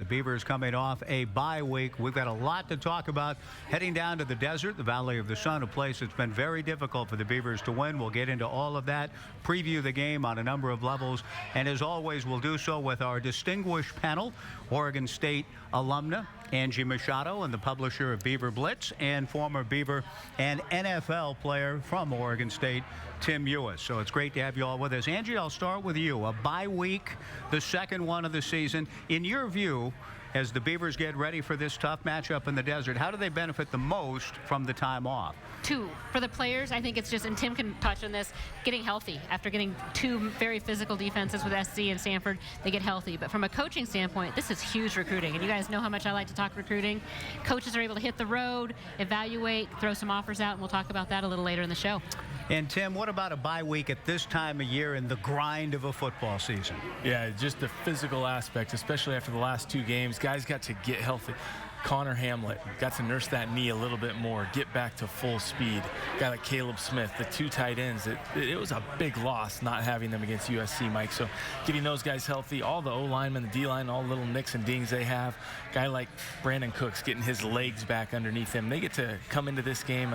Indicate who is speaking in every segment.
Speaker 1: Beavers coming off a bye week. We've got a lot to talk about heading down to the desert, the Valley of the Sun, a place that's been very difficult for the Beavers to win. We'll get into all of that, preview the game on a number of levels, and as always, we'll do so with our distinguished panel, Oregon State alumna Angie Machado, and the publisher of Beaver Blitz, and former Beaver and NFL player from Oregon State, Tim Ewis. So it's great to have you all with us. Angie, I'll start with you. A bye week, the second one of the season. In your view, as the Beavers get ready for this tough matchup in the desert, how do they benefit the most from the time off?
Speaker 2: Two. For the players, I think it's just, and Tim can touch on this, getting healthy. After getting two very physical defenses with SC and Stanford, they get healthy. But from a coaching standpoint, this is huge recruiting. And you guys know how much I like to talk recruiting. Coaches are able to hit the road, evaluate, throw some offers out, and we'll talk about that a little later in the show.
Speaker 1: And Tim, what about a bye week at this time of year in the grind of a football season?
Speaker 3: Yeah, just the physical aspect, especially after the last two games. Guys got to get healthy. Connor Hamlet got to nurse that knee a little bit more, get back to full speed. Guy like Caleb Smith, the two tight ends, it was a big loss not having them against USC, Mike. So getting those guys healthy, all the O-linemen, the D-line, all the little nicks and dings they have. Guy like Brandin Cooks getting his legs back underneath him. They get to come into this game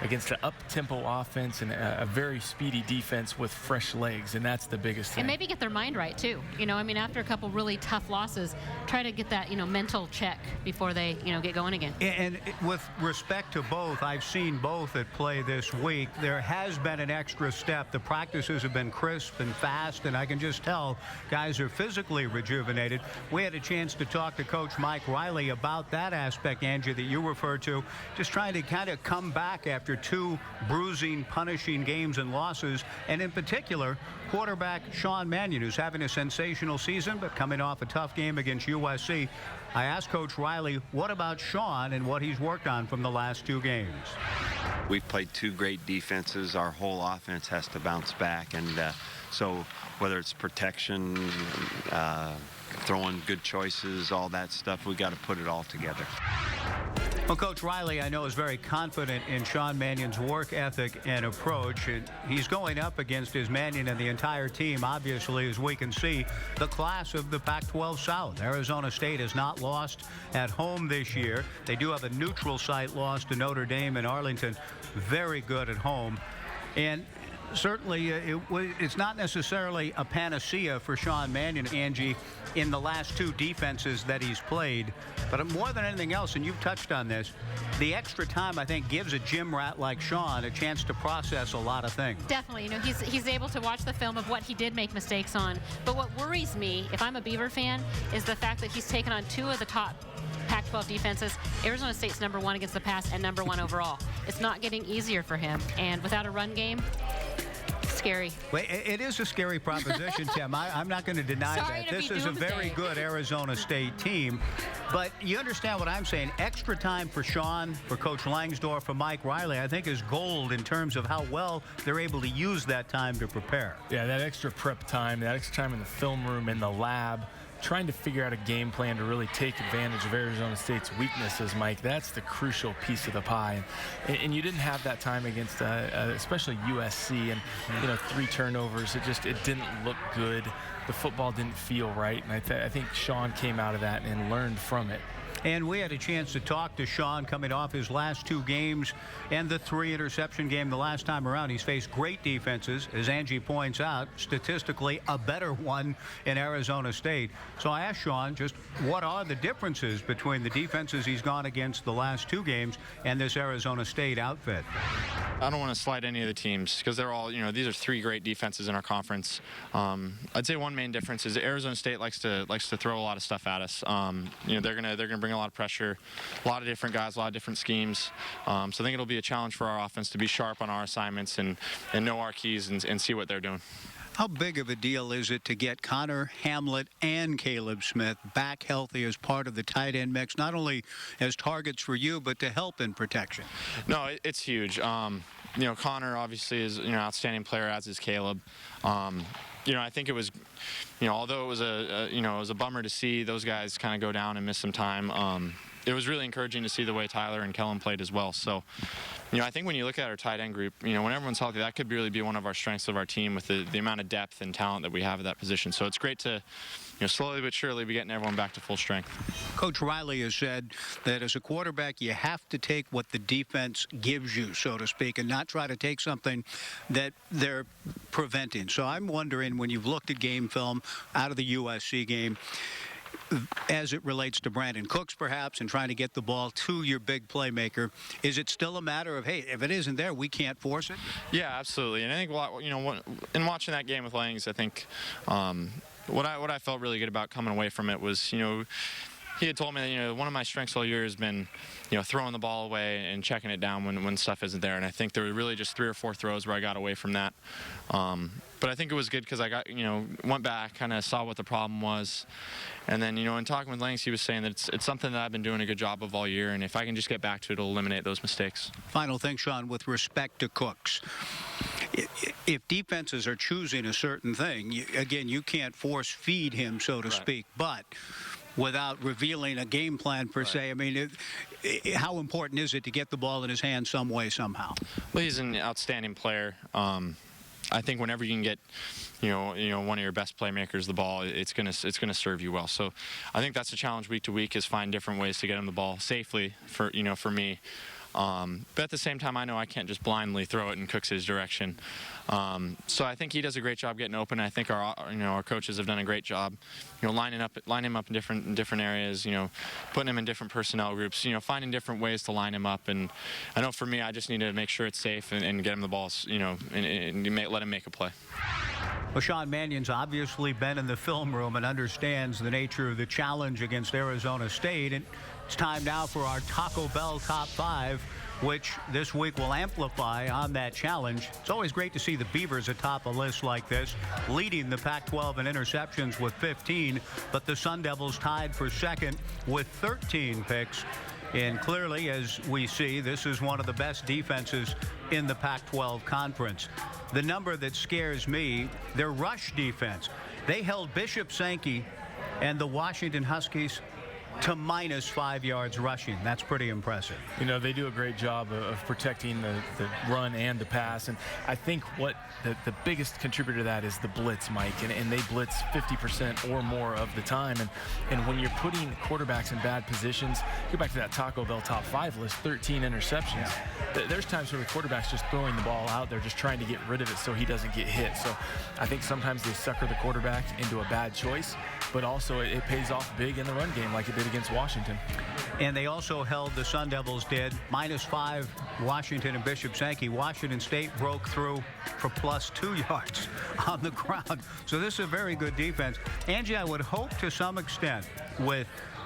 Speaker 3: against an up-tempo offense and a very speedy defense with fresh legs, and that's the biggest thing.
Speaker 2: And maybe get their mind right, too. You know, I mean, after a couple really tough losses, try to get that, mental check before they get going again.
Speaker 1: And with respect to both, I've seen both at play this week. There has been an extra step. The practices have been crisp and fast, and I can just tell guys are physically rejuvenated. We had a chance to talk to Coach Mike Riley about that aspect, Angie, that you referred to, just trying to kind of come back after two bruising, punishing games and losses, and in particular, quarterback Sean Mannion, who's having a sensational season, but coming off a tough game against USC. I asked Coach Riley, what about Sean and what he's worked on from the last two games?
Speaker 4: We've played two great defenses. Our whole offense has to bounce back, and so whether it's protection, throwing good choices, all that stuff, we got to put it all together.
Speaker 1: Well, Coach Riley, I know, is very confident in Sean Mannion's work ethic and approach. And he's going up against his Mannion and the entire team, obviously, as we can see, the class of the Pac-12 South. Arizona State has not lost at home this year. They do have a neutral site loss to Notre Dame in Arlington. Very good at home. And certainly, it's not necessarily a panacea for Sean Mannion, Angie, in the last two defenses that he's played. But more than anything else, and you've touched on this, the extra time, I think, gives a gym rat like Sean a chance to process a lot of things.
Speaker 2: Definitely. He's able to watch the film of what he did make mistakes on. But what worries me, if I'm a Beaver fan, is the fact that he's taken on two of the top Pac-12 defenses. Arizona State's #1 against the pass and #1 overall. It's not getting easier for him. And without a run game, scary.
Speaker 1: Well, it is a scary proposition, Tim. I'm not going to deny that. This is a very good Arizona State team. But you understand what I'm saying. Extra time for Sean, for Coach Langsdorff, for Mike Riley, I think is gold in terms of how well they're able to use that time to prepare.
Speaker 3: Yeah, that extra prep time, that extra time in the film room, in the lab, trying to figure out a game plan to really take advantage of Arizona State's weaknesses, Mike. That's the crucial piece of the pie. And you didn't have that time against, especially USC, and 3 turnovers. It didn't look good. The football didn't feel right, and I think Sean came out of that and learned from it.
Speaker 1: And we had a chance to talk to Sean coming off his last two games and the 3-interception game the last time around. He's faced great defenses, as Angie points out, statistically a better one in Arizona State. So I asked Sean just what are the differences between the defenses he's gone against the last two games and this Arizona State outfit.
Speaker 5: I don't want to slight any of the teams because they're all, these are 3 great defenses in our conference. I'd say one main difference is Arizona State likes to throw a lot of stuff at us. They're gonna bring a lot of pressure, a lot of different guys, a lot of different schemes. So I think it'll be a challenge for our offense to be sharp on our assignments and know our keys and see what they're doing.
Speaker 1: How big of a deal is it to get Connor Hamlet and Caleb Smith back healthy as part of the tight end mix, not only as targets for you, but to help in protection?
Speaker 5: No, it's huge. Connor obviously is an outstanding player, as is Caleb. I think it was, although it was a bummer to see those guys kind of go down and miss some time. it was really encouraging to see the way Tyler and Kellen played as well. So, I think when you look at our tight end group, when everyone's healthy, that could really be one of our strengths of our team with the amount of depth and talent that we have at that position. So it's great to, slowly but surely be getting everyone back to full strength.
Speaker 1: Coach Riley has said that as a quarterback, you have to take what the defense gives you, so to speak, and not try to take something that they're preventing. So I'm wondering, when you've looked at game film out of the USC game, as it relates to Brandin Cooks, perhaps, and trying to get the ball to your big playmaker, is it still a matter of, hey, if it isn't there, we can't force it?
Speaker 5: Yeah, absolutely. And I think, in watching that game with Langs, I think what I felt really good about coming away from it was, he had told me that, one of my strengths all year has been, throwing the ball away and checking it down when stuff isn't there. And I think there were really just 3 or 4 throws where I got away from that. But I think it was good because I got, went back, kind of saw what the problem was. And then, in talking with Langs, he was saying that it's something that I've been doing a good job of all year. And if I can just get back to it, it'll eliminate those mistakes.
Speaker 1: Final thing, Sean, with respect to Cooks. If defenses are choosing a certain thing, again, you can't force feed him, so to speak. But without revealing a game plan per se, I mean, how important is it to get the ball in his hands some way, somehow?
Speaker 5: Well, he's an outstanding player. I think whenever you can get, one of your best playmakers the ball, it's gonna serve you well. So I think that's the challenge week to week, is find different ways to get him the ball safely for me. But at the same time, I know I can't just blindly throw it in Cooks' direction. So I think he does a great job getting open. I think our coaches have done a great job, lining him up in different areas, putting him in different personnel groups, finding different ways to line him up. And I know for me, I just need to make sure it's safe and get him the balls, and let him make a play.
Speaker 1: Well, Sean Mannion's obviously been in the film room and understands the nature of the challenge against Arizona State. And it's time now for our Taco Bell Top 5, which this week will amplify on that challenge. It's always great to see the Beavers atop a list like this, leading the Pac-12 in interceptions with 15, but the Sun Devils tied for second with 13 picks. And clearly, as we see, this is one of the best defenses in the Pac-12 conference. The number that scares me, their rush defense. They held Bishop Sankey and the Washington Huskies to -5 yards rushing. That's pretty impressive.
Speaker 3: They do a great job of protecting the run and the pass. And I think what the biggest contributor to that is the blitz, Mike. And they blitz 50% or more of the time. And when you're putting quarterbacks in bad positions, go back to that Taco Bell Top 5 list, 13 interceptions. There's times where the quarterback's just throwing the ball out there, just trying to get rid of it so he doesn't get hit. So I think sometimes they sucker the quarterback into a bad choice, but also it pays off big in the run game like it did against Washington.
Speaker 1: And they also held, the Sun Devils did, -5 Washington and Bishop Sankey. Washington State broke through for +2 yards on the ground. So this is a very good defense. Angie, I would hope to some extent,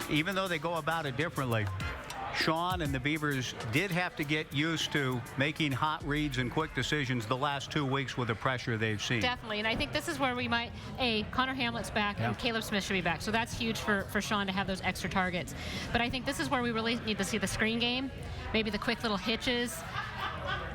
Speaker 1: even though they go about it differently, Sean and the Beavers did have to get used to making hot reads and quick decisions the last 2 weeks with the pressure they've seen.
Speaker 2: Definitely, and I think this is where we might, Connor Hamlet's back and Caleb Smith should be back. So that's huge for Sean to have those extra targets. But I think this is where we really need to see the screen game, maybe the quick little hitches.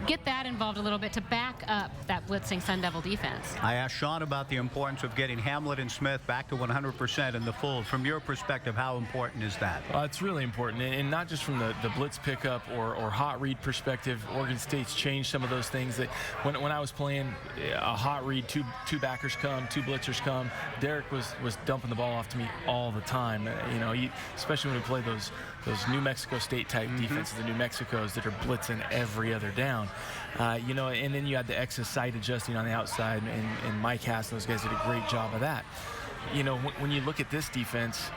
Speaker 2: Get that involved a little bit to back up that blitzing Sun Devil defense.
Speaker 1: I asked Sean about the importance of getting Hamlet and Smith back to 100% in the fold. From your perspective, how important is that?
Speaker 3: It's really important, and not just from the blitz pickup or hot read perspective. Oregon State's changed some of those things. That when I was playing a hot read, two backers come, 2 blitzers come. Derek was dumping the ball off to me all the time. Especially when we play those New Mexico State type defenses, the New Mexicos that are blitzing every other down. And then you had the excess side adjusting on the outside, and Mike Hass, those guys did a great job of that. When you look at this defense,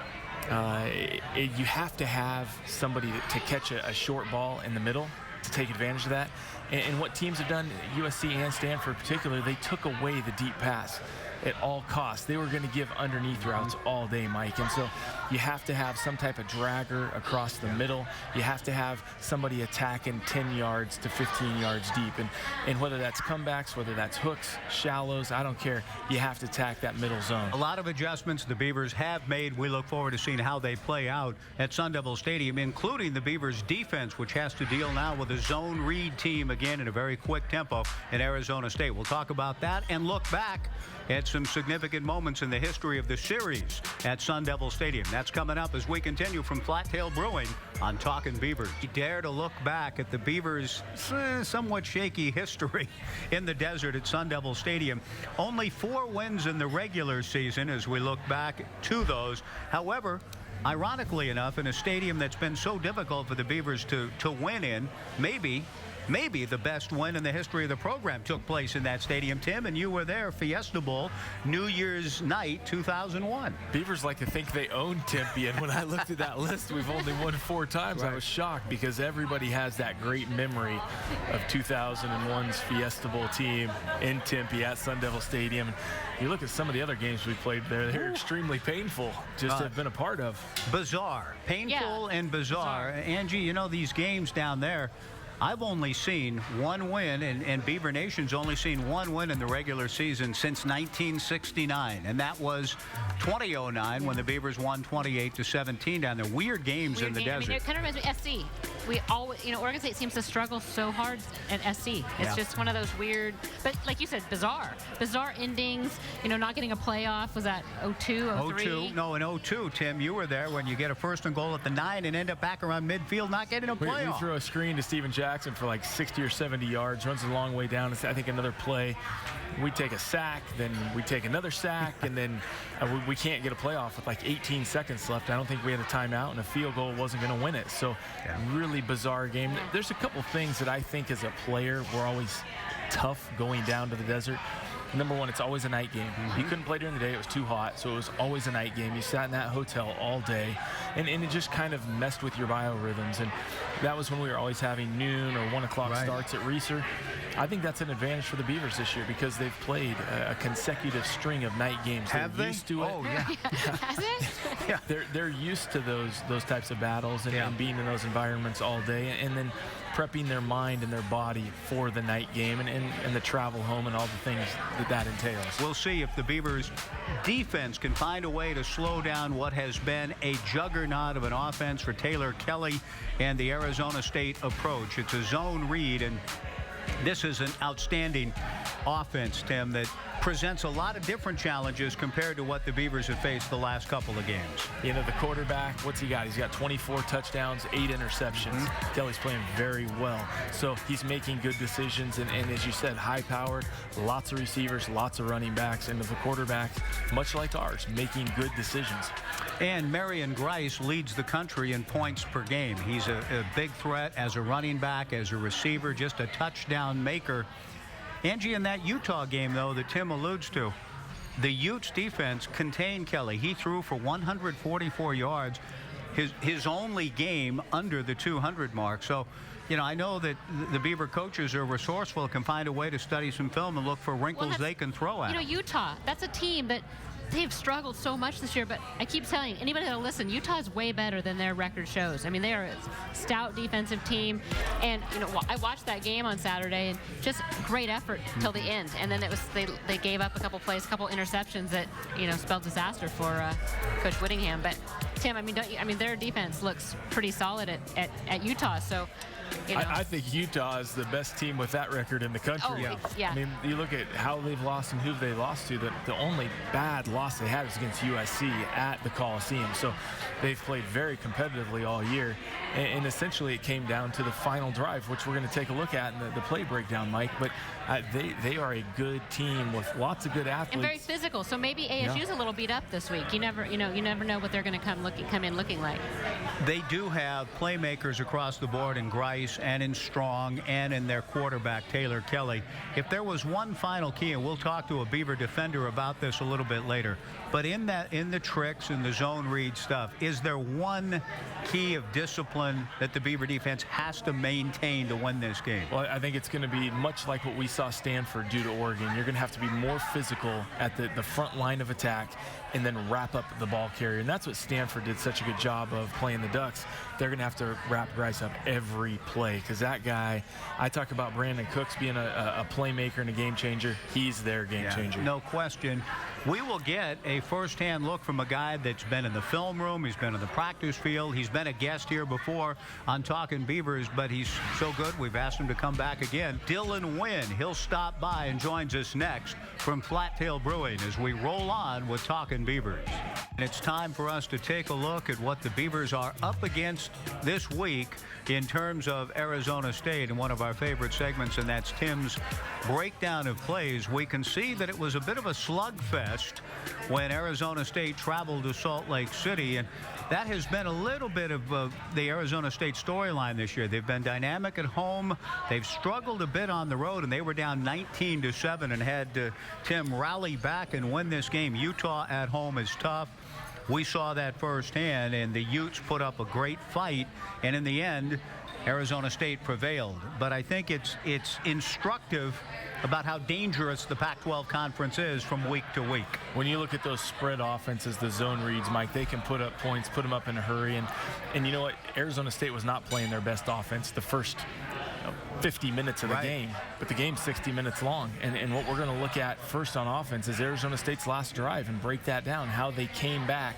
Speaker 3: you have to have somebody to catch a short ball in the middle to take advantage of that. And what teams have done, USC and Stanford particularly, they took away the deep pass at all costs. They were going to give underneath routes all day, Mike. And so you have to have some type of dragger across the middle. You have to have somebody attacking 10 yards to 15 yards deep. And whether that's comebacks, whether that's hooks, shallows, I don't care. You have to attack that middle zone.
Speaker 1: A lot of adjustments the Beavers have made. We look forward to seeing how they play out at Sun Devil Stadium, including the Beavers defense, which has to deal now with a zone read team again in a very quick tempo in Arizona State. We'll talk about that and look back at some significant moments in the history of the series at Sun Devil Stadium. That's coming up as we continue from Flat Tail Brewing on Talkin Beavers. You dare to look back at the Beavers' somewhat shaky history in the desert at Sun Devil Stadium. Only 4 wins in the regular season as we look back to those. However, ironically enough, in a stadium that's been so difficult for the Beavers to win in, maybe the best win in the history of the program took place in that stadium, Tim, and you were there, Fiesta Bowl, New Year's night, 2001.
Speaker 3: Beavers like to think they own Tempe, and when I looked at that list, we've only won 4 times. Right. I was shocked because everybody has that great memory of 2001's Fiesta Bowl team in Tempe at Sun Devil Stadium. You look at some of the other games we played there, they're extremely painful just to have been a part of.
Speaker 1: Bizarre. Painful and bizarre. Angie, you know, these games down there, I've only seen 1 win, and Beaver Nation's only seen 1 win in the regular season since 1969, and that was 2009 when the Beavers won 28-17 down there. Weird games in the desert.
Speaker 2: I mean, it kind of reminds me of SC. We always, you know, Oregon State seems to struggle so hard at SC. It's just one of those weird, but like you said, bizarre endings. You know, not getting a playoff. Was that 02, 03?
Speaker 1: 02. No, in 02, Tim, you were there when you get a first and goal at the 9 and end up back around midfield, not getting a playoff.
Speaker 3: We throw a screen to Steven Jackson for like 60 or 70 yards, runs a long way down. I think another play, we take a sack, then we take another sack, and then we can't get a playoff with like 18 seconds left. I don't think we had a timeout, and a field goal wasn't going to win it. So really bizarre game. There's a couple things that I think as a player were always tough going down to the desert. Number one, it's always a night game. You couldn't play during the day. It was too hot, so it was always a night game. You sat in that hotel all day, and it just kind of messed with your biorhythms. And that was when we were always having noon or 1 o'clock starts at Reeser. I think that's an advantage for the Beavers this year because they've played a consecutive string of night games.
Speaker 1: Have
Speaker 3: they're
Speaker 1: they?
Speaker 3: Used to it.
Speaker 1: Oh, yeah.
Speaker 2: Has it?
Speaker 1: Yeah.
Speaker 3: They're used to those types of battles and being in those environments all day, and then prepping their mind and their body for the night game and the travel home and all the things that entails.
Speaker 1: We'll see if the Beavers defense can find a way to slow down what has been a juggernaut of an offense for Taylor Kelly and the Arizona State approach. It's a zone read, and this is an outstanding offense, Tim, that presents a lot of different challenges compared to what the Beavers have faced the last couple of games.
Speaker 3: You know, the quarterback, what's he got? He's got 24 touchdowns, 8 interceptions. Kelly's playing very well. So he's making good decisions, and as you said, high-powered, lots of receivers, lots of running backs, and the quarterback, much like ours, making good decisions.
Speaker 1: And Marion Grice leads the country in points per game. He's a big threat as a running back, as a receiver, just a touchdown maker. Angie, in that Utah game, though, that Tim alludes to, the Utes defense contained Kelly. He threw for 144 yards, his only game under the 200 mark. So, you know, I know that the Beaver coaches are resourceful, can find a way to study some film and look for wrinkles they can throw at.
Speaker 2: You know, Utah, that's a team that they've struggled so much this year, but I keep telling anybody that'll listen, Utah is way better than their record shows. I mean, they are a stout defensive team, and you know, I watched that game on Saturday, and just great effort till the end. And then it was they gave up a couple plays, a couple interceptions that spelled disaster for Coach Whittingham. But Tim, I mean, their defense looks pretty solid at Utah. So.
Speaker 3: I think Utah is the best team with that record in the country.
Speaker 2: Yeah.
Speaker 3: I mean, you look at how they've lost and who they lost to. The only bad loss they had was against USC at the Coliseum. So they've played very competitively all year. And essentially it came down to the final drive, which we're going to take a look at in the play breakdown, Mike. But they are a good team with lots of good athletes.
Speaker 2: And very physical. So maybe ASU's a little beat up this week. You never know what they're going to come in looking like.
Speaker 1: They do have playmakers across the board in Grice and in Strong and in their quarterback, Taylor Kelly. If there was one final key, and we'll talk to a Beaver defender about this a little bit later, but in the tricks and the zone read stuff, is there one key of discipline that the Beaver defense has to maintain to win this game?
Speaker 3: Well, I think it's going to be much like what we saw Stanford do to Oregon. You're going to have to be more physical at the front line of attack and then wrap up the ball carrier. And that's what Stanford did such a good job of playing the Ducks. They're going to have to wrap Grice up every play because that guy, I talk about Brandin Cooks being a playmaker and a game changer. He's their game changer.
Speaker 1: No question. We will get a first-hand look from a guy that's been in the film room. He's been in the practice field. He's been been a guest here before on Talkin Beavers, but he's so good we've asked him to come back again. Dylan Wynn, he'll stop by and joins us next from Flat Tail Brewing as we roll on with Talkin Beavers. And it's time for us to take a look at what the Beavers are up against this week in terms of Arizona State in one of our favorite segments, and that's Tim's breakdown of plays. We can see that it was a bit of a slugfest when Arizona State traveled to Salt Lake City, and that has been a little bit of the Arizona State storyline this year. They've been dynamic at home. They've struggled a bit on the road, and they were down 19-7 and had Tim rally back and win this game. Utah at home is tough. We saw that firsthand, and the Utes put up a great fight, and in the end, Arizona State prevailed. But I think it's instructive about how dangerous the Pac-12 conference is from week to week.
Speaker 3: When you look at those spread offenses, the zone reads, Mike, they can put up points, put them up in a hurry. And you know what? Arizona State was not playing their best offense the first 50 minutes of the game, but the game's 60 minutes long. And what we're going to look at first on offense is Arizona State's last drive and break that down, how they came back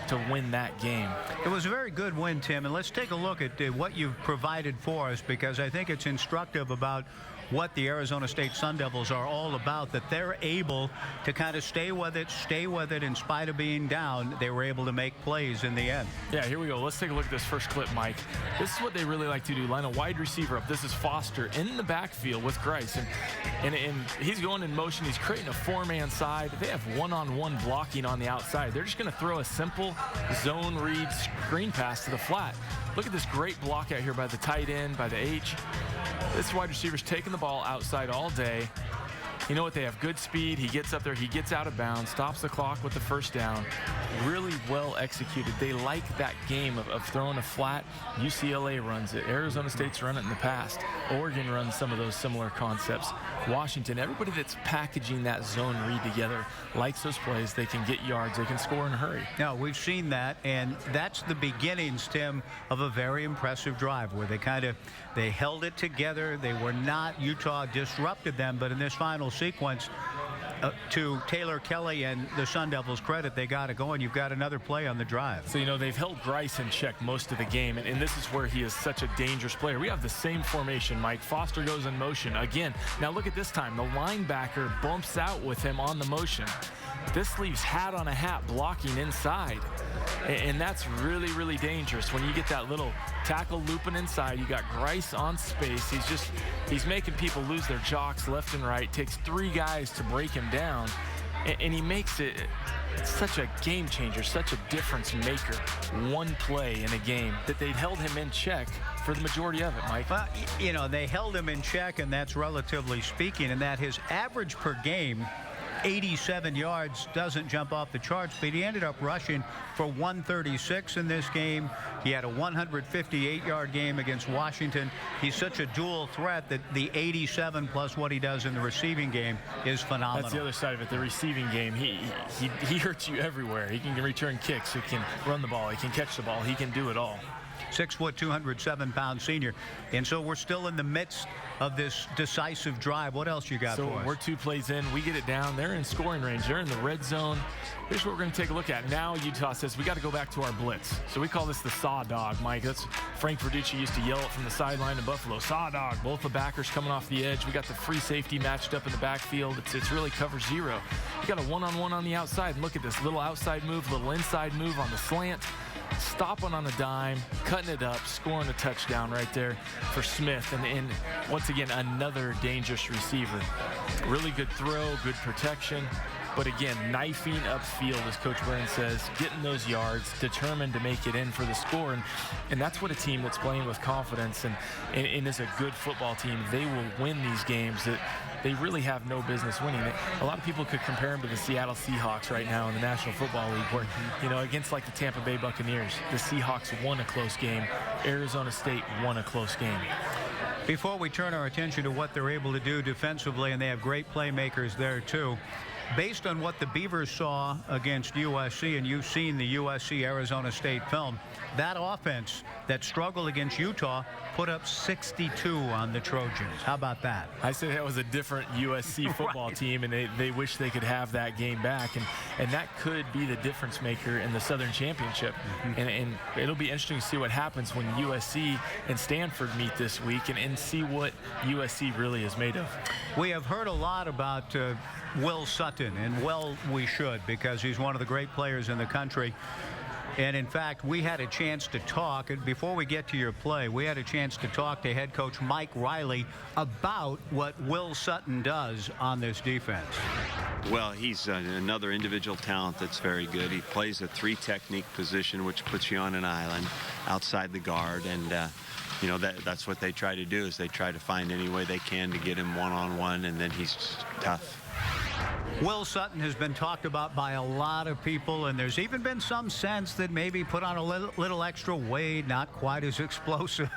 Speaker 3: to win that game.
Speaker 1: It was a very good win, Tim, and let's take a look at what you've provided for us, because I think it's instructive about what the Arizona State Sun Devils are all about, that they're able to kind of stay with it in spite of being down. They were able to make plays in the end.
Speaker 3: Yeah, here we go. Let's take a look at this first clip, Mike. This is what they really like to do, line a wide receiver up. This is Foster in the backfield with Grice, and he's going in motion. He's creating a four-man side. They have one-on-one blocking on the outside. They're just going to throw a simple zone read screen pass to the flat. Look at this great block out here by the tight end, by the H. This wide receiver's taking the ball outside all day. You know what? They have good speed. He gets up there. He gets out of bounds, stops the clock with the first down. Really well executed. They like that game of throwing a flat. UCLA runs it. Arizona State's run it in the past. Oregon runs some of those similar concepts. Washington, everybody that's packaging that zone read together likes those plays. They can get yards. They can score in a hurry.
Speaker 1: No, we've seen that, and that's the beginnings, Tim, of a very impressive drive where they held it together. They were not, Utah disrupted them, but in this final sequence, to Taylor Kelly and the Sun Devils' credit, they got it going. You've got another play on the drive.
Speaker 3: So, you know, they've held Grice in check most of the game, and this is where he is such a dangerous player. We have the same formation, Mike. Foster goes in motion again. Now look at this time. The linebacker bumps out with him on the motion. This leaves hat on a hat blocking inside, and that's really, really dangerous. When you get that little tackle looping inside, you got Grice on space. He's making people lose their jocks left and right. Takes three guys to break him down, and he makes it such a game changer, such a difference maker. One play in a game that they'd held him in check for the majority of it, Mike.
Speaker 1: Well, you know, they held him in check, and that's relatively speaking, and that his average per game, 87 yards, doesn't jump off the charts, but he ended up rushing for 136 in this game. He had a 158-yard game against Washington. He's such a dual threat that the 87 plus what he does in the receiving game is phenomenal.
Speaker 3: That's the other side of it, the receiving game. He hurts you everywhere. He can return kicks. He can run the ball. He can catch the ball. He can do it all.
Speaker 1: 6 foot, 207-pound senior. And so we're still in the midst of this decisive drive. What else you got for us?
Speaker 3: We're 2 plays in. We get it down. They're in scoring range. They're in the red zone. Here's what we're going to take a look at. Now Utah says we got to go back to our blitz. So we call this the saw dog, Mike. That's Frank Verducci used to yell it from the sideline in Buffalo. Saw dog. Both the backers coming off the edge. We got the free safety matched up in the backfield. It's really cover zero. You got a one-on-one on the outside. And look at this little outside move, little inside move on the slant. Stopping on a dime, cutting it up, scoring a touchdown right there for Smith. And once again, another dangerous receiver. Really good throw, good protection. But again, knifing upfield, as Coach Brandin says, getting those yards, determined to make it in for the score. And that's what a team that's playing with confidence and is a good football team, they will win these games that they really have no business winning. A lot of people could compare them to the Seattle Seahawks right now in the National Football League, where, you know, against like the Tampa Bay Buccaneers, the Seahawks won a close game. Arizona State won a close game.
Speaker 1: Before we turn our attention to what they're able to do defensively, and they have great playmakers there too, based on what the Beavers saw against USC, and you've seen the USC-Arizona State film, that offense that struggled against Utah put up 62 on the Trojans. How about that?
Speaker 3: I said that was a different USC football team, and they wish they could have that game back. And that could be the difference maker in the Southern Championship. And it'll be interesting to see what happens when USC and Stanford meet this week and see what USC really is made of.
Speaker 1: We have heard a lot about Will Sutton, and well, we should, because he's one of the great players in the country. And in fact, we had a chance to talk, and before we get to your play, we had a chance to talk to head coach Mike Riley about what Will Sutton does on this defense.
Speaker 4: Well, he's another individual talent that's very good. He plays a 3-technique position, which puts you on an island outside the guard, and you know, that's what they try to do, is they try to find any way they can to get him one-on-one, and then he's just tough.
Speaker 1: Will Sutton has been talked about by a lot of people, and there's even been some sense that maybe put on a little extra weight, not quite as explosive.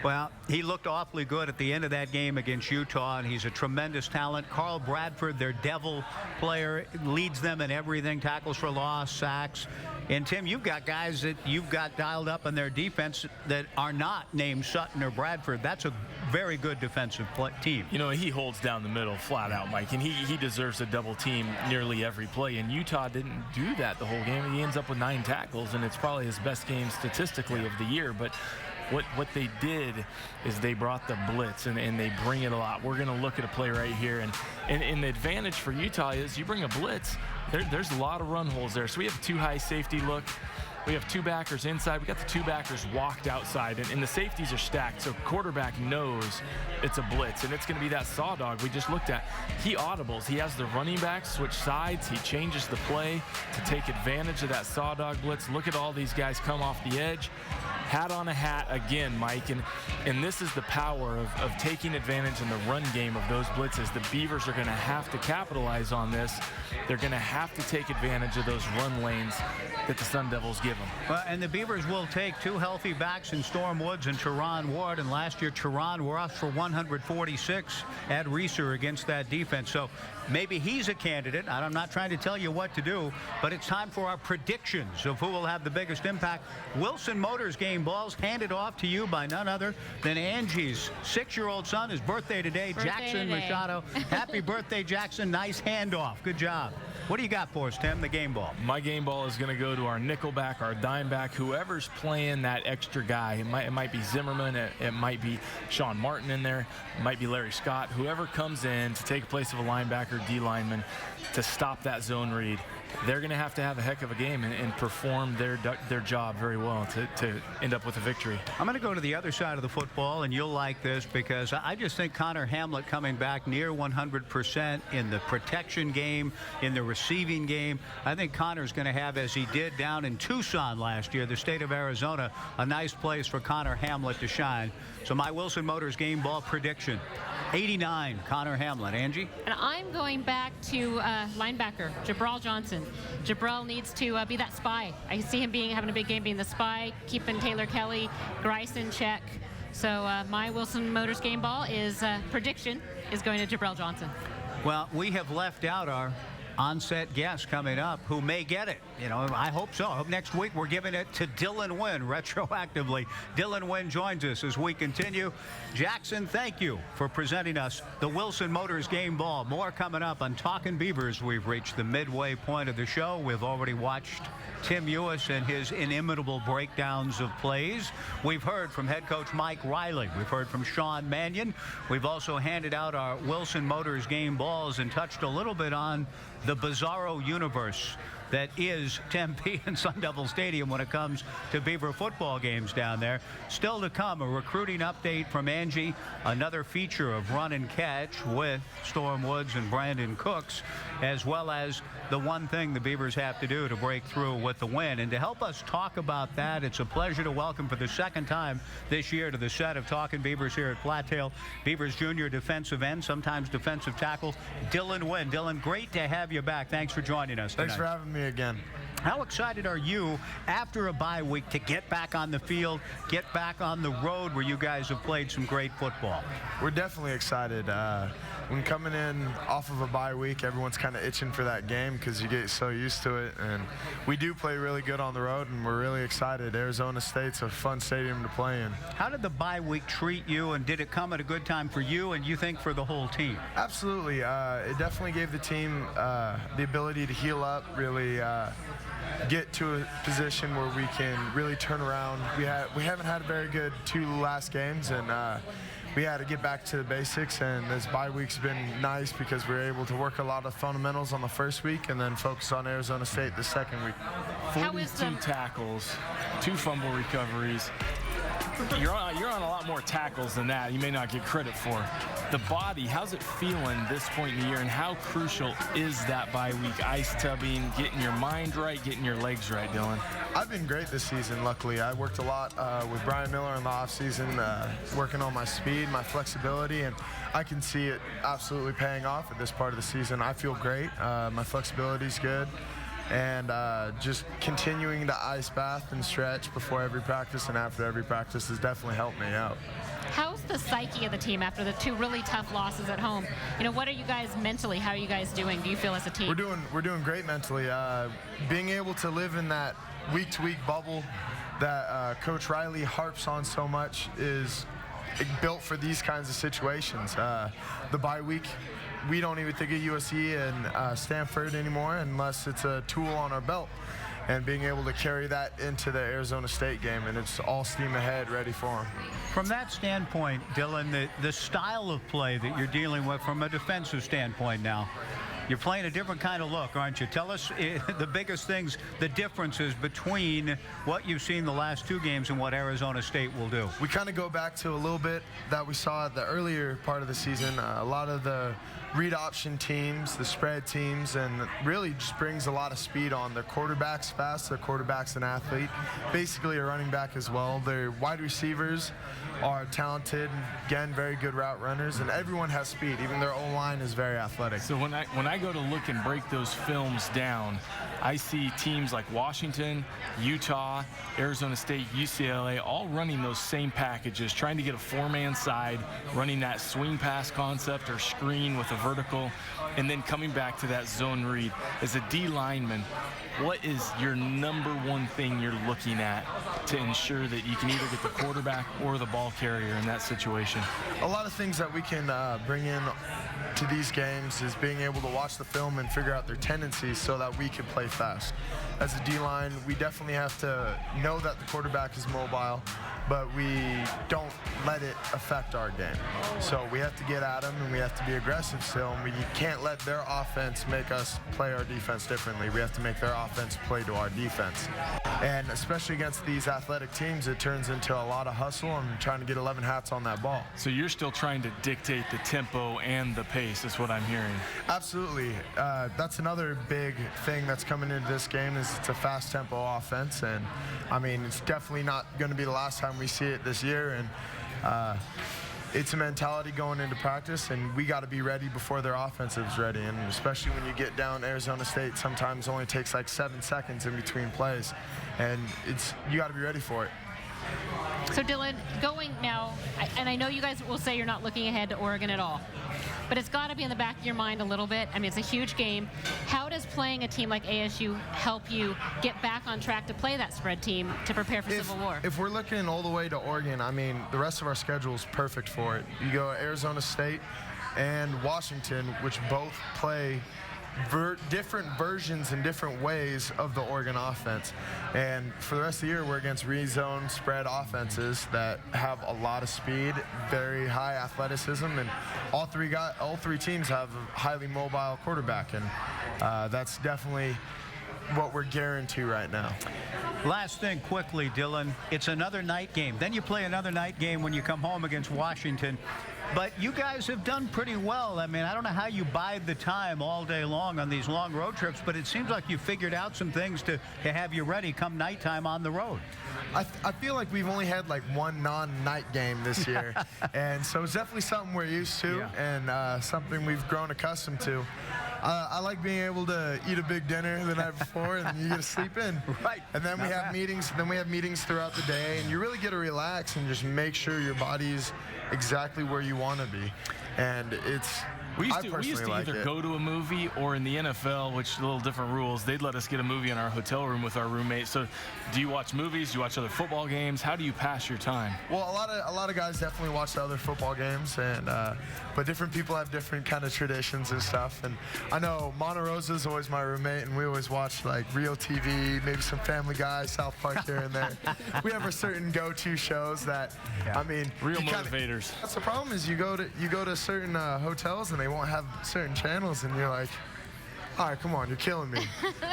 Speaker 1: Well, he looked awfully good at the end of that game against Utah, and he's a tremendous talent. Carl Bradford, their devil player, leads them in everything, tackles for loss, sacks. And, Tim, you've got guys that you've got dialed up in their defense that are not named Sutton or Bradford. That's a very good defensive team.
Speaker 3: You know, he holds down the middle flat out, Mike, and he deserves a double team nearly every play. And Utah didn't do that the whole game. He ends up with 9 tackles, and it's probably his best game statistically of the year. But what they did is they brought the blitz, and they bring it a lot. We're going to look at a play right here. And the advantage for Utah is you bring a blitz, there's a lot of run holes there. So we have 2 high safety look. We have 2 backers inside. We got the 2 backers walked outside, and the safeties are stacked. So quarterback knows it's a blitz, and it's going to be that saw dog we just looked at. He audibles. He has the running back switch sides. He changes the play to take advantage of that saw dog blitz. Look at all these guys come off the edge. Hat on a hat again, Mike, and this is the power of taking advantage in the run game of those blitzes. The Beavers are going to have to capitalize on this. They're going to have to take advantage of those run lanes that the Sun Devils give them.
Speaker 1: Well, and the Beavers will take 2 healthy backs in Storm Woods and Teron Ward, and last year Teron rushed for 146 at Reeser against that defense. So maybe he's a candidate. I'm not trying to tell you what to do, but it's time for our predictions of who will have the biggest impact. Wilson Motors game balls handed off to you by none other than Angie's 6-year-old son. His birthday today, Jackson Machado. Happy birthday, Jackson. Nice handoff. Good job. What do you got for us, Tim, the game ball?
Speaker 3: My game ball is going to go to our nickelback, our dime back, whoever's playing that extra guy. It might be Zimmerman. It might be Sean Martin in there. It might be Larry Scott. Whoever comes in to take place of a linebacker, D lineman, to stop that zone read. They're going to have a heck of a game and perform their job very well to end up with a victory.
Speaker 1: I'm going to go to the other side of the football, and you'll like this because I just think Connor Hamlet coming back near 100% in the protection game, in the receiving game. I think Connor's going to have, as he did down in Tucson last year, the state of Arizona, a nice place for Connor Hamlet to shine. So my Wilson Motors game ball prediction, 89, Connor Hamlet. Angie?
Speaker 2: And I'm going back to linebacker, Jabril Johnson. Jabril needs to be that spy. I see him having a big game being the spy, keeping Taylor Kelly, Grice in check. So my Wilson Motors game ball prediction is going to Jabril Johnson.
Speaker 1: Well, we have left out our on-set guest coming up who may get it. You know, I hope so. I hope next week we're giving it to Dylan Wynn retroactively. Dylan Wynn joins us as we continue. Jackson, thank you for presenting us the Wilson Motors game ball. More coming up on Talkin Beavers. We've reached the midway point of the show. We've already watched Tim Ewis and his inimitable breakdowns of plays. We've heard from head coach Mike Riley. We've heard from Sean Mannion. We've also handed out our Wilson Motors game balls and touched a little bit on the bizarro universe that is Tempe and Sun Devil Stadium when it comes to Beaver football games down there. Still to come, a recruiting update from Angie, another feature of Run and Catch with Storm Woods and Brandin Cooks, as well as the one thing the Beavers have to do to break through with the win. And to help us talk about that, it's a pleasure to welcome for the second time this year to the set of Talkin Beavers here at Plattale, Beavers junior defensive end, sometimes defensive tackle, Dylan Wynn. Dylan, great to have you back. Thanks for joining us tonight.
Speaker 6: Thanks for having me again.
Speaker 1: How excited are you after a bye week to get back on the field, get back on the road where you guys have played some great football?
Speaker 6: We're definitely excited. when coming in off of a bye week, everyone's kind of itching for that game because you get so used to it. And we do play really good on the road, and we're really excited. Arizona State's a fun stadium to play in.
Speaker 1: How did the bye week treat you, and did it come at a good time for you and you think for the whole team?
Speaker 6: Absolutely. It definitely gave the team the ability to heal up, really get to a position where we can really turn around. We haven't had a very good 2 last games, and we had to get back to the basics, and this bye week's been nice because we were able to work a lot of fundamentals on the first week and then focus on Arizona State the second week.
Speaker 3: 42 tackles, 2 fumble recoveries. You're on a lot more tackles than that. You may not get credit for. The body, how's it feeling this point in the year, and how crucial is that bye week ice tubbing, getting your mind right, getting your legs right, Dylan?
Speaker 6: I've been great this season, luckily. I worked a lot with Brian Miller in the offseason, working on my speed, my flexibility, and I can see it absolutely paying off at this part of the season. I feel great. My flexibility's good. And just continuing to ice bath and stretch before every practice and after every practice has definitely helped me out.
Speaker 2: How's the psyche of the team after the 2 really tough losses at home? You know, what are you guys mentally? How are you guys doing? Do you feel as a team?
Speaker 6: We're doing great mentally. Being able to live in that week-to-week bubble that Coach Riley harps on so much is built for these kinds of situations. The bye week, we don't even think of USC and Stanford anymore unless it's a tool on our belt. And being able to carry that into the Arizona State game, and it's all steam ahead, ready for them.
Speaker 1: From that standpoint, Dylan, the style of play that you're dealing with from a defensive standpoint now, you're playing a different kind of look, aren't you? Tell us the biggest things, the differences between what you've seen the last 2 games and what Arizona State will do.
Speaker 6: We kind of go back to a little bit that we saw at the earlier part of the season. A lot of the read option teams, the spread teams, and really just brings a lot of speed on. Their quarterback's fast, their quarterback's an athlete, basically a running back as well. Their wide receivers are talented, again, very good route runners, and everyone has speed. Even their O-line is very athletic.
Speaker 3: So when I go to look and break those films down, I see teams like Washington, Utah, Arizona State, UCLA, all running those same packages, trying to get a 4-man side, running that swing pass concept or screen with a vertical, and then coming back to that zone read. As a D lineman, what is your #1 thing you're looking at to ensure that you can either get the quarterback or the ball carrier in that situation?
Speaker 6: A lot of things that we can bring in to these games is being able to watch the film and figure out their tendencies so that we can play fast. As a D-line, we definitely have to know that the quarterback is mobile, but we don't let it affect our game. So we have to get at them, and we have to be aggressive still, and we can't let their offense make us play our defense differently. We have to make their offense play to our defense. And especially against these athletic teams, it turns into a lot of hustle and trying to get 11 hats on that ball.
Speaker 3: So you're still trying to dictate the tempo and the pace, is what I'm hearing.
Speaker 6: Absolutely. That's another big thing that's coming into this game is it's a fast tempo offense, and I mean it's definitely not going to be the last time we see it this year, and it's a mentality going into practice, and we got to be ready before their offense is ready, and especially when you get down Arizona State, sometimes only takes like 7 seconds in between plays, and you got to be ready for it.
Speaker 2: So Dylan, going now, and I know you guys will say you're not looking ahead to Oregon at all, but it's got to be in the back of your mind a little bit. I mean, it's a huge game. How does playing a team like ASU help you get back on track to play that spread team to prepare for Civil War?
Speaker 6: If we're looking all the way to Oregon, I mean, the rest of our schedule is perfect for it. You go Arizona State and Washington, which both play different versions and different ways of the Oregon offense. And for the rest of the year, we're against rezone spread offenses that have a lot of speed, very high athleticism, and all three teams have a highly mobile quarterback, and that's definitely what we're guaranteed right now.
Speaker 1: Last thing quickly, Dylan, it's another night game. Then you play another night game when you come home against Washington. But you guys have done pretty well. I mean, I don't know how you bide the time all day long on these long road trips, but it seems like you figured out some things to have you ready come nighttime on the road.
Speaker 6: I feel like we've only had like one non-night game this year, and so it's definitely something we're used to, and something we've grown accustomed to. I like being able to eat a big dinner the night before, and you get to sleep in.
Speaker 1: Right.
Speaker 6: And then we have meetings. Then we have meetings throughout the day, and you really get to relax and just make sure your body's exactly where you want to be. And
Speaker 3: We used to
Speaker 6: personally like
Speaker 3: either
Speaker 6: it.
Speaker 3: go to a movie, or in the NFL, which a little different rules, they'd let us get a movie in our hotel room with our roommates. So do you watch movies? Do you watch other football games? How do you pass your time?
Speaker 6: Well, a lot of guys definitely watch the other football games, and but different people have different kind of traditions and stuff. And I know Monte Rosa is always my roommate, and we always watch like Real TV, maybe some Family Guy, South Park here and there. We have a certain go-to shows that, I mean,
Speaker 3: Real
Speaker 6: you
Speaker 3: motivators.
Speaker 6: That's the problem is you go to certain hotels and they won't have certain channels, and you're like, all right, come on, you're killing me.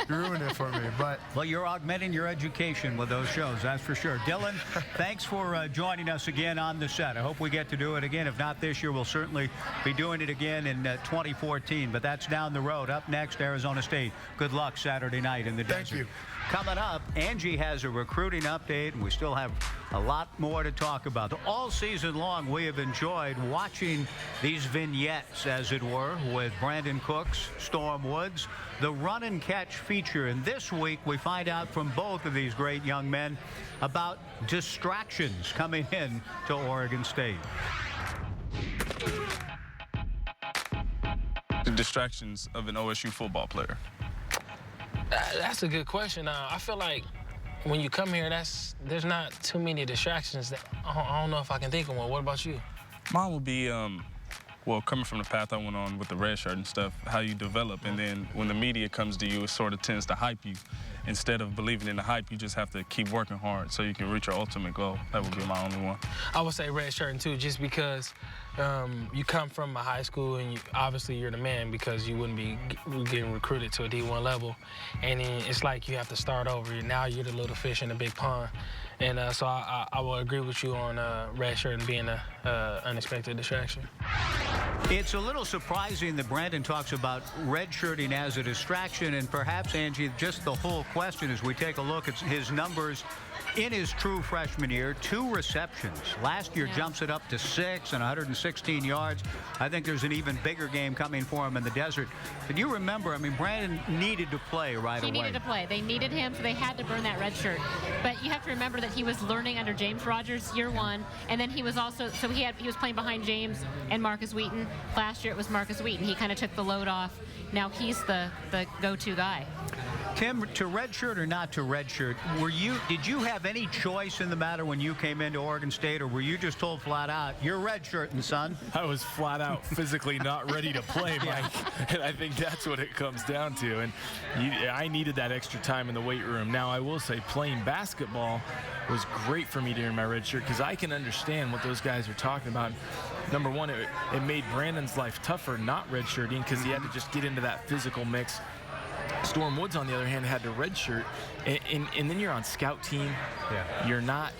Speaker 6: You're ruining it for me. But
Speaker 1: Well, you're augmenting your education with those shows, that's for sure. Dylan, thanks for joining us again on the set. I hope we get to do it again. If not this year, we'll certainly be doing it again in 2014. But that's down the road. Up next, Arizona State. Good luck Saturday night in the desert.
Speaker 6: Thank you.
Speaker 1: Coming up, Angie has a recruiting update, and we still have a lot more to talk about. All season long, we have enjoyed watching these vignettes, as it were, with Brandin Cooks, Storm Woods, the run and catch feature. And this week, we find out from both of these great young men about distractions coming in to Oregon State.
Speaker 7: The distractions of an OSU football player.
Speaker 8: That's a good question. I feel like when you come here, there's not too many distractions. I don't know if I can think of one. What about you?
Speaker 7: Mine would be, well, coming from the path I went on with the red shirt and stuff, how you develop. And then when the media comes to you, it sort of tends to hype you. Instead of believing in the hype, you just have to keep working hard so you can reach your ultimate goal. That would be my only one.
Speaker 8: I would say red shirt too, just because you come from a high school and obviously you're the man because you wouldn't be getting recruited to a D1 level. And then it's like you have to start over. Now you're the little fish in the big pond. And so I will agree with you on red shirt and being an unexpected distraction.
Speaker 1: It's a little surprising that Brandin talks about redshirting as a distraction, and perhaps, Angie, just the whole question as we take a look at his numbers in his true freshman year. 2 receptions. Last year jumps it up to 6 and 116 yards. I think there's an even bigger game coming for him in the desert. But you remember, I mean, Brandin needed to play right away.
Speaker 2: He needed to play. They needed him, so they had to burn that red shirt. But you have to remember that he was learning under James Rogers year 1, and then he was also, so he was playing behind James and Marcus Wheaton. Last year it was Marcus Wheaton. He kind of took the load off. Now he's the go-to guy.
Speaker 1: Tim, to redshirt or not to redshirt, did you have any choice in the matter when you came into Oregon State, or were you just told flat out, you're redshirting, son?
Speaker 3: I was flat out physically not ready to play, Mike. And I think that's what it comes down to. And I needed that extra time in the weight room. Now, I will say playing basketball was great for me during my red shirt because I can understand what those guys are talking about. Number one, it made Brandon's life tougher not redshirting because he had to just get into that physical mix. Storm Woods, on the other hand, had to redshirt, and then you're on scout team.
Speaker 1: Yeah.
Speaker 3: You're not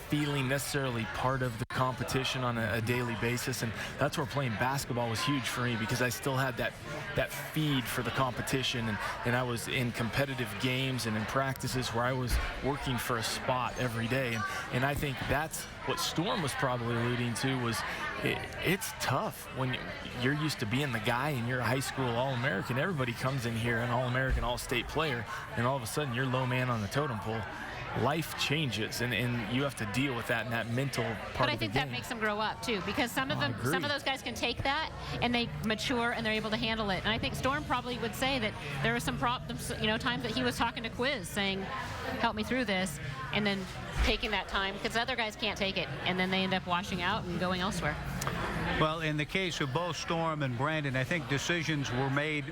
Speaker 3: feeling necessarily part of the competition on a daily basis, and that's where playing basketball was huge for me because I still had that feed for the competition, and I was in competitive games and in practices where I was working for a spot every day, and I think that's what Storm was probably alluding to was it's tough when you're used to being the guy and you're a high school All-American. Everybody comes in here, an All-American, All-State player, and all of a sudden you're low man on the totem pole. Life changes, and you have to deal with that and that mental part of the game.
Speaker 2: But I think that makes them grow up too, because some of those guys can take that and they mature and they're able to handle it. And I think Storm probably would say that there were some problems, times that he was talking to Quiz saying, "Help me through this," and then taking that time because other guys can't take it, and then they end up washing out and going elsewhere.
Speaker 1: Well, in the case of both Storm and Brandin, I think decisions were made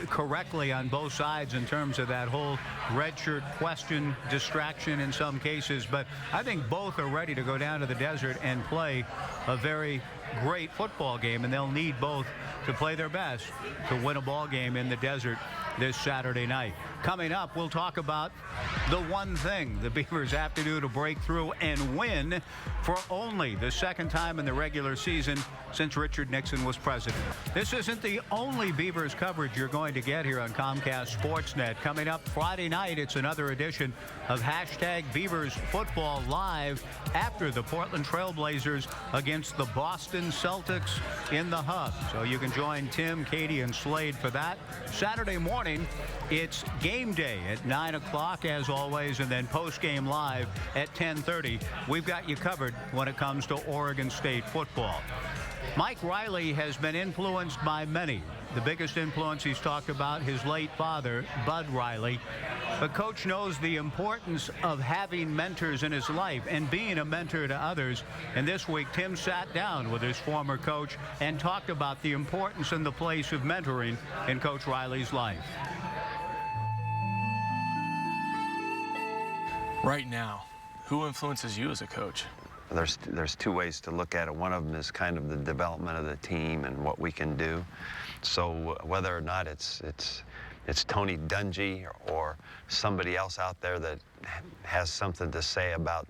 Speaker 1: correctly on both sides in terms of that whole redshirt question, distraction in some cases. But I think both are ready to go down to the desert and play a very great football game, and they'll need both to play their best to win a ball game in the desert this Saturday night. Coming up, we'll talk about the one thing the Beavers have to do to break through and win for only the second time in the regular season since Richard Nixon was president. This isn't the only Beavers coverage you're going to get here on Comcast Sportsnet. Coming up Friday night, it's another edition of #Beavers Football Live after the Portland Trailblazers against the Boston Celtics in the Hub. So you can join Tim, Katie, and Slade for that. Saturday morning, it's game day at 9 o'clock as always, and then post-game live at 10:30. We've got you covered when it comes to Oregon State football. Mike Riley has been influenced by many. The biggest influence he's talked about, his late father, Bud Riley. But Coach knows the importance of having mentors in his life and being a mentor to others. And this week, Tim sat down with his former coach and talked about the importance and the place of mentoring in Coach Riley's life.
Speaker 3: Right now, who influences you as a coach?
Speaker 4: There's two ways to look at it. One of them is kind of the development of the team and what we can do. So whether or not it's Tony Dungy or somebody else out there that has something to say about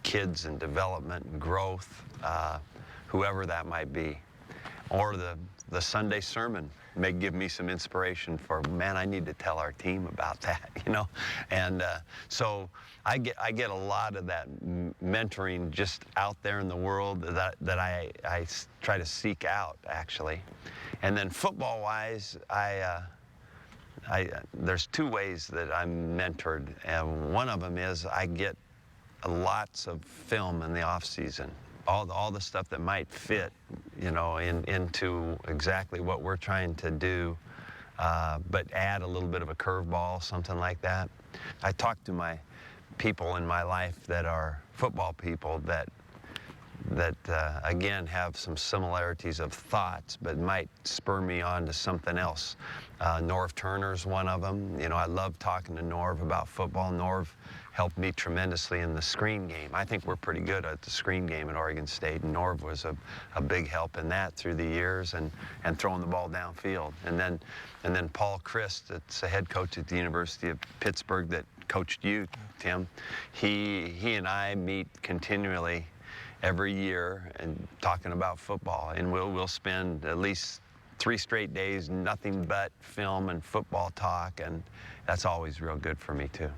Speaker 4: kids and development and growth, whoever that might be, or the Sunday sermon may give me some inspiration for, man, I need to tell our team about that, you know. And so I get a lot of that mentoring just out there in the world that I try to seek out, actually. And then football-wise, there's two ways that I'm mentored, and one of them is I get lots of film in the off season. All the stuff that might fit, you know, into exactly what we're trying to do, but add a little bit of a curveball, something like that. I talk to my people in my life that are football people that again have some similarities of thoughts, but might spur me on to something else. Norv Turner's one of them. You know, I love talking to Norv about football. Norv helped me tremendously in the screen game. I think we're pretty good at the screen game at Oregon State, and Norv was a big help in that through the years, and throwing the ball downfield. And then Paul Christ, that's the head coach at the University of Pittsburgh that coached you, Tim. He and I meet continually every year and talking about football, and we'll spend at least 3 straight days nothing but film and football talk, and that's always real good for me too.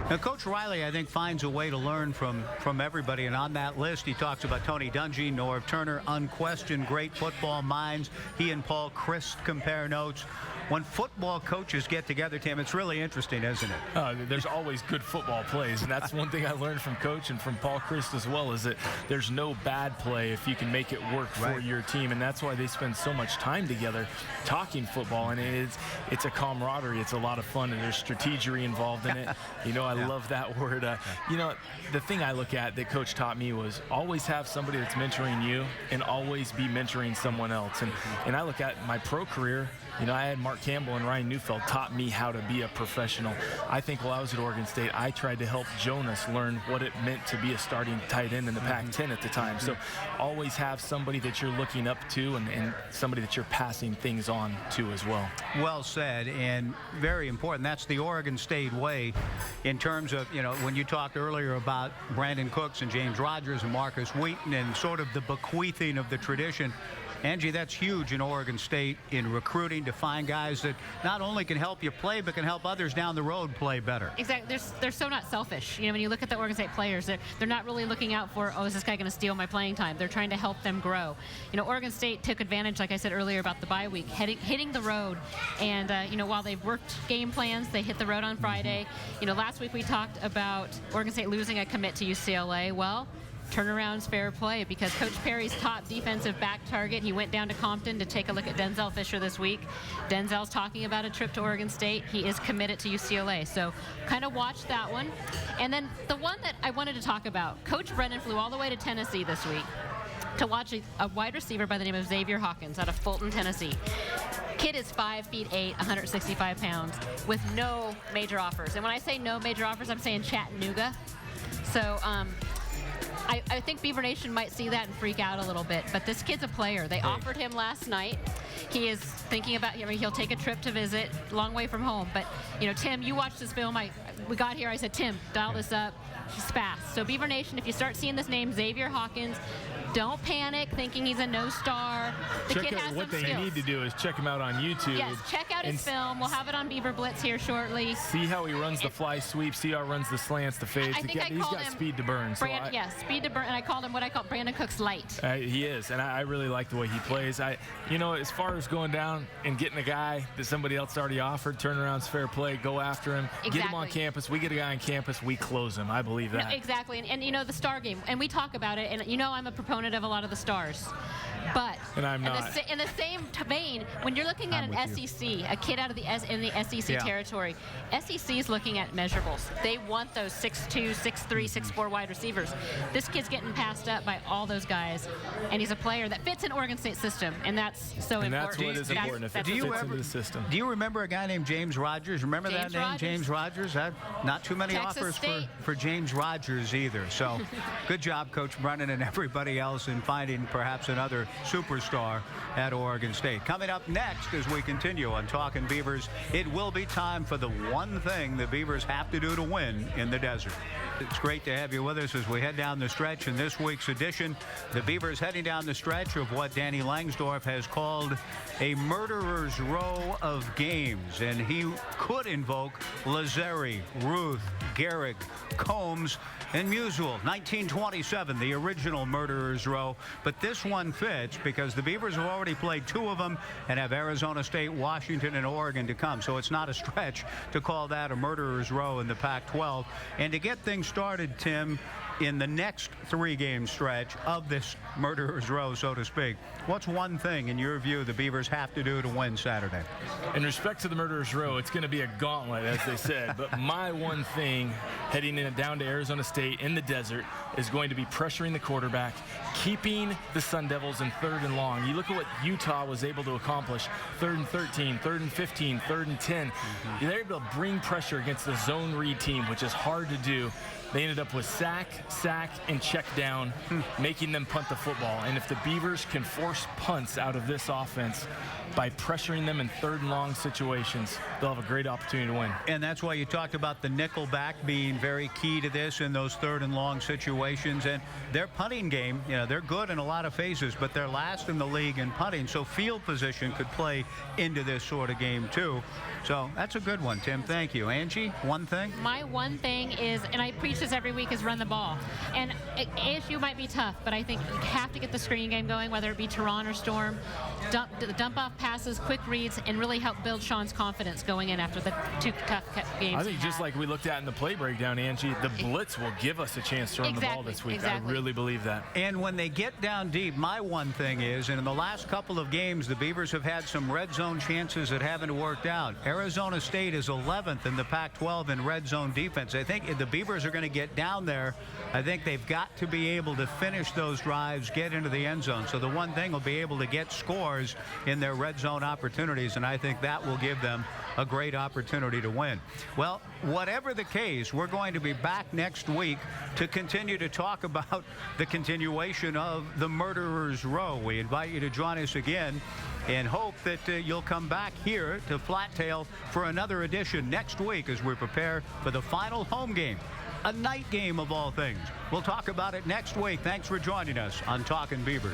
Speaker 1: Now, Coach Riley, I think, finds a way to learn from everybody, and on that list he talks about Tony Dungy, Norv Turner, unquestioned great football minds. He and Paul Christ compare notes. When football coaches get together, Tim, it's really interesting, isn't it?
Speaker 3: There's always good football plays, and that's one thing I learned from Coach and from Paul Christ as well, is that there's no bad play if you can make it work for your team, and that's why they spend so much time together talking football, and it's a camaraderie. It's a lot of fun, and there's strategery involved in it. You know, I love that word. You know, the thing I look at that Coach taught me was always have somebody that's mentoring you and always be mentoring someone else. And I look at my pro career, you know, I had Mark Campbell and Ryan Neufeld taught me how to be a professional. I think while I was at Oregon State, I tried to help Jonas learn what it meant to be a starting tight end in the Pac-10 at the time. So always have somebody that you're looking up to and somebody that you're passing things on to as well.
Speaker 1: Well said, and very important. That's the Oregon State way in terms of, you know, when you talked earlier about Brandin Cooks and James Rogers and Marcus Wheaton and sort of the bequeathing of the tradition. Angie, that's huge in Oregon State in recruiting, to find guys that not only can help you play, but can help others down the road play better.
Speaker 2: Exactly. They're so not selfish. You know, when you look at the Oregon State players, they're not really looking out for, oh, is this guy going to steal my playing time? They're trying to help them grow. You know, Oregon State took advantage, like I said earlier, about the bye week, hitting the road. And, you know, while they've worked game plans, they hit the road on Friday. You know, last week we talked about Oregon State losing a commit to UCLA. Well, turnaround's fair play, because Coach Perry's top defensive back target, he went down to Compton to take a look at Denzel Fisher this week. Denzel's talking about a trip to Oregon State. He is committed to UCLA. So kind of watch that one. And then the one that I wanted to talk about, Coach Brandin flew all the way to Tennessee this week to watch a wide receiver by the name of Xavier Hawkins out of Fulton, Tennessee. Kid is 5'8", 165 pounds, with no major offers. And when I say no major offers, I'm saying Chattanooga. So, I think Beaver Nation might see that and freak out a little bit, but this kid's a player. They offered him last night. He is thinking about, I mean, he'll take a trip to visit, long way from home. But, you know, Tim, you watched this film. We got here, I said, Tim, dial this up. He's fast. So Beaver Nation, if you start seeing this name, Xavier Hawkins, don't panic thinking he's a no star. The kid has
Speaker 3: what
Speaker 2: some
Speaker 3: they
Speaker 2: skills.
Speaker 3: need to do is check him out on YouTube.
Speaker 2: Yes, check out his film. We'll have it on Beaver Blitz here shortly.
Speaker 3: See how he runs the fly sweep. See how he runs the slants, the fades.
Speaker 2: I think
Speaker 3: He's got speed to burn.
Speaker 2: Speed to burn. And I called him what I call Brandin Cooks light.
Speaker 3: He is, and I really like the way he plays. You know, as far as going down and getting a guy that somebody else already offered, turnaround's fair play. Go after him.
Speaker 2: Exactly.
Speaker 3: Get him on campus. We get a guy on campus. We close him. I believe that.
Speaker 2: No, exactly. And you know, the star game. And we talk about it. And you know, I'm a proponent opponent of a lot of the stars. But
Speaker 3: And I'm
Speaker 2: in
Speaker 3: not.
Speaker 2: in the same vein, when you're looking at
Speaker 1: I'm
Speaker 2: an
Speaker 1: with you.
Speaker 2: SEC, a kid out of the in the SEC
Speaker 1: Yeah.
Speaker 2: territory, SEC is looking at measurables. They want those 6'2", 6'3", 6'4" wide receivers. This kid's getting passed up by all those guys, and he's a player that fits in Oregon State system, and that's so
Speaker 3: And that's
Speaker 2: important.
Speaker 3: what is important, if it
Speaker 2: That's
Speaker 3: fits
Speaker 2: important.
Speaker 3: into the system.
Speaker 1: Do you remember a guy named James Rogers? Remember
Speaker 2: James
Speaker 1: that name,
Speaker 2: Rogers.
Speaker 1: James Rogers? Not too many
Speaker 2: Texas
Speaker 1: offers
Speaker 2: State.
Speaker 1: for James Rogers either. So good job, Coach Brandin and everybody else in finding perhaps another superstar at Oregon State. Coming up next as we continue on Talkin Beavers, it will be time for the one thing the Beavers have to do to win in the desert. It's great to have you with us as we head down the stretch in this week's edition. The Beavers heading down the stretch of what Danny Langsdorff has called a murderer's row of games. And he could invoke Lazeri, Ruth, Garrick, Combs, and Musial. 1927, the original murderer's row. But this one fits because the Beavers have already played two of them and have Arizona State, Washington, and Oregon to come. So it's not a stretch to call that a murderer's row in the Pac-12. And to get things started, Tim, in the next three-game stretch of this murderer's row, so to speak, what's one thing, in your view, the Beavers have to do to win Saturday?
Speaker 3: In respect to the murderer's row, it's going to be a gauntlet, as they said. But my one thing heading down to Arizona State in the desert is going to be pressuring the quarterback, keeping the Sun Devils in 3rd and long. You look at what Utah was able to accomplish, 3rd and 13, 3rd and 15, 3rd and 10. They're able to bring pressure against the zone read team, which is hard to do. They ended up with sack, and check down, making them punt the football. And if the Beavers can force punts out of this offense by pressuring them in 3rd and long situations, they'll have a great opportunity to win.
Speaker 1: And that's why you talked about the nickel back being very key to this in those 3rd and long situations. And their punting game, they're good in a lot of phases, but they're last in the league in punting. So field position could play into this sort of game too. So that's a good one, Tim. Thank you. Angie, one thing?
Speaker 2: My one thing is, and I preach this every week, is run the ball. And ASU might be tough, but I think you have to get the screen game going, whether it be Tehran or Storm. Dump off passes, quick reads, and really help build Sean's confidence going in after the two tough games.
Speaker 3: I think just like we looked at in the play breakdown, Angie, the blitz will give us a chance to run the ball this week.
Speaker 2: Exactly.
Speaker 3: I really believe that.
Speaker 1: And when they get down deep, my one thing is, and in the last couple of games, the Beavers have had some red zone chances that haven't worked out. Arizona State is 11th in the Pac-12 in red zone defense. I think if the Beavers are going to get down there, I think they've got to be able to finish those drives, get into the end zone. So the one thing will be able to get scores in their red zone opportunities, and I think that will give them a great opportunity to win. Well, whatever the case, we're going to be back next week to continue to talk about the continuation of the murderer's row. We invite you to join us again and hope that you'll come back here to Flat Tail for another edition next week as we prepare for the final home game, a night game of all things. We'll talk about it next week. Thanks for joining us on Talkin Beavers.